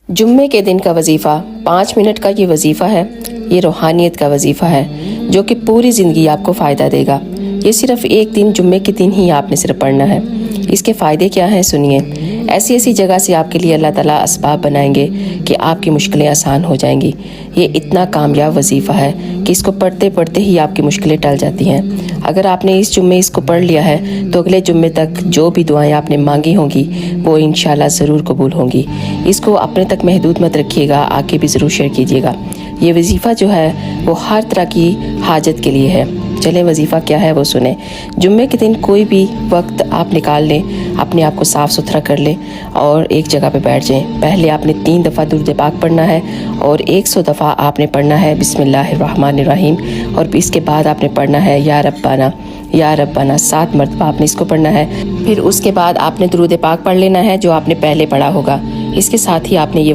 جمعے کے دن کا وظیفہ 5 منٹ کا یہ وظیفہ ہے۔ یہ روحانیت کا وظیفہ ہے جو کہ پوری زندگی آپ کو فائدہ دے گا۔ یہ صرف ایک دن جمعے کے دن ہی آپ نے صرف پڑھنا ہے۔ اس کے فائدے کیا ہیں سنیے۔ ایسی جگہ سے آپ کے لیے اللہ تعالیٰ اسباب بنائیں گے کہ آپ کی مشکلیں آسان ہو جائیں گی۔ یہ اتنا کامیاب وظیفہ ہے کہ اس کو پڑھتے پڑھتے ہی آپ کی مشکلیں ٹل جاتی ہیں۔ اگر آپ نے اس جمعے اس کو پڑھ لیا ہے تو اگلے جمعے تک جو بھی دعائیں آپ نے مانگی ہوں گی وہ انشاءاللہ ضرور قبول ہوں گی۔ اس کو اپنے تک محدود مت رکھیے گا، آگے بھی ضرور شیئر کیجیے گا۔ یہ وظیفہ جو ہے وہ ہر طرح کی حاجت کے لیے ہے۔ چلیں وظیفہ کیا ہے وہ سنیں۔ جمعے کے دن کوئی بھی وقت آپ نکال لیں، اپنے آپ کو صاف ستھرا کر لیں اور ایک جگہ پہ بیٹھ جائیں۔ پہلے آپ نے 3 دفعہ درود پاک پڑھنا ہے اور 100 دفعہ آپ نے پڑھنا ہے بسم اللہ الرحمن الرحیم، اور اس کے بعد آپ نے پڑھنا ہے یا ربنا یا ربنا 7 مرتبہ آپ نے اس کو پڑھنا ہے۔ پھر اس کے بعد آپ نے درود پاک پڑھ لینا ہے جو آپ نے پہلے پڑھا ہوگا۔ اس کے ساتھ ہی آپ نے یہ